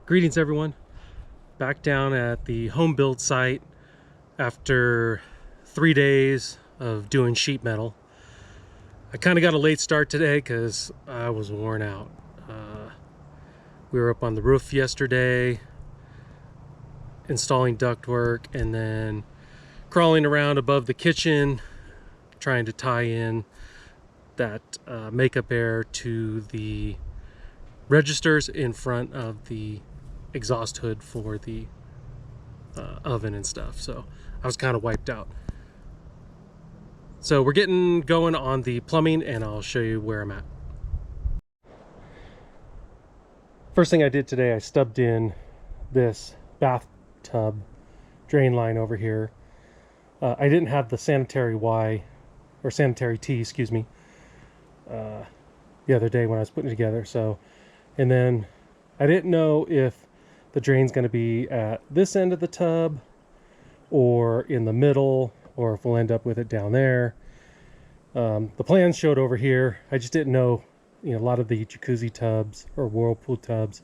Greetings everyone, back down at the home build site after 3 days of doing sheet metal. I kind of got a late start today because I was worn out. We were up on the roof yesterday installing ductwork and then crawling around above the kitchen trying to tie in that makeup air to the registers in front of the exhaust hood for the oven and stuff. So I was kind of wiped out. So we're getting going on the plumbing and I'll show you where I'm at. First thing I did today, I stubbed in this bathtub drain line over here. I didn't have the sanitary Y, or sanitary T, excuse me, the other day when I was putting it together. So, and then I didn't know if the drain's going to be at this end of the tub or in the middle, or if we'll end up with it down there. The plans showed over here. I just didn't know, a lot of the jacuzzi tubs or whirlpool tubs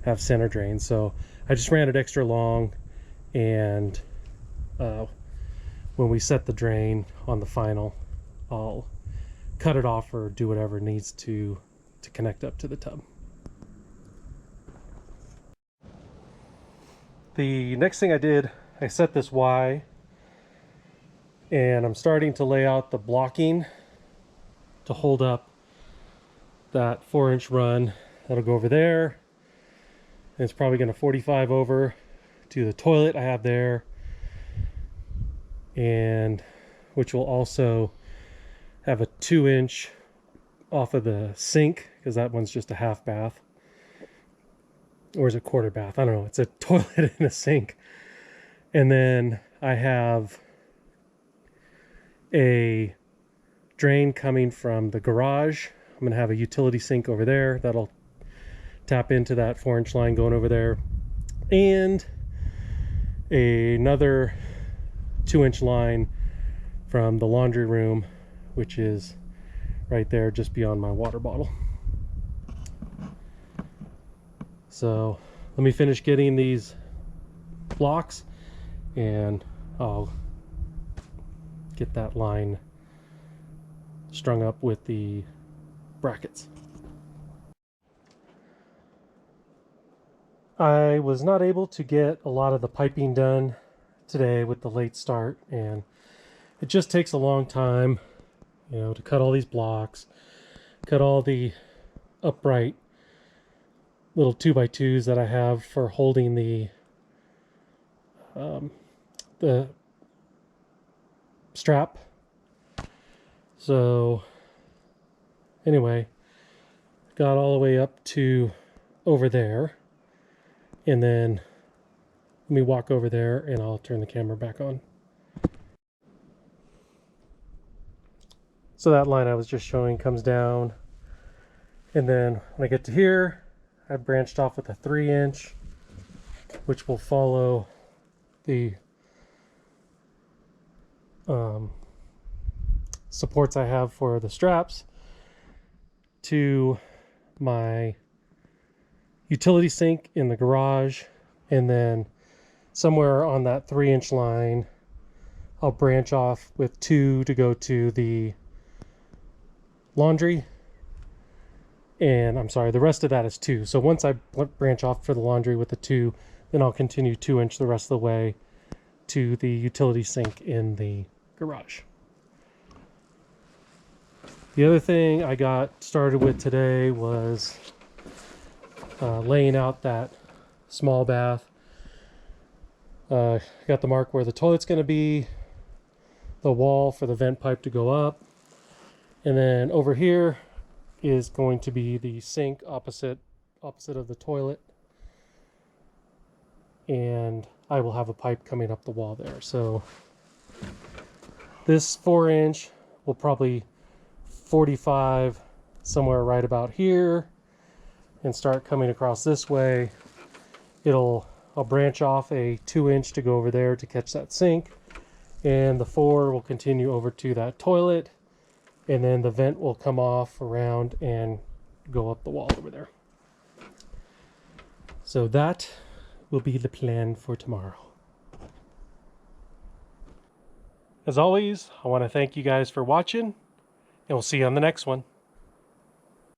have center drains. So I just ran it extra long, and when we set the drain on the final, I'll cut it off or do whatever needs to connect up to the tub. The next thing I did, I set this Y, and I'm starting to lay out the blocking to hold up that 4-inch run that'll go over there. And it's probably going to 45 over to the toilet I have there, and which will also have a 2-inch off of the sink, because that one's just a half bath, or is it quarter bath? I don't know. It's a toilet and a sink. And then I have a drain coming from the garage. I'm going to have a utility sink over there that'll tap into that 4-inch line going over there, and another 2-inch line from the laundry room, which is right there just beyond my water bottle. So let me finish getting these blocks and I'll get that line strung up with the brackets. I was not able to get a lot of the piping done today with the late start, and it just takes a long time, to cut all these blocks, cut all the upright little 2x2s that I have for holding the strap. So anyway, got all the way up to over there, and then let me walk over there and I'll turn the camera back on. So that line I was just showing comes down, and then when I get to here, I branched off with a 3-inch, which will follow the supports I have for the straps to my utility sink in the garage, and then somewhere on that 3-inch line I'll branch off with 2 to go to the laundry. And I'm sorry, the rest of that is 2. So once I branch off for the laundry with the 2, then I'll continue 2-inch the rest of the way to the utility sink in the garage. The other thing I got started with today was laying out that small bath. Got the mark where the toilet's going to be, the wall for the vent pipe to go up, and then over here is going to be the sink opposite of the toilet, and I will have a pipe coming up the wall there. So this 4-inch will probably 45 somewhere right about here and start coming across this way. I'll branch off a 2-inch to go over there to catch that sink, and the 4 will continue over to that toilet, and then the vent will come off around and go up the wall over there. So that will be the plan for tomorrow. As always, I want to thank you guys for watching, and we'll see you on the next one.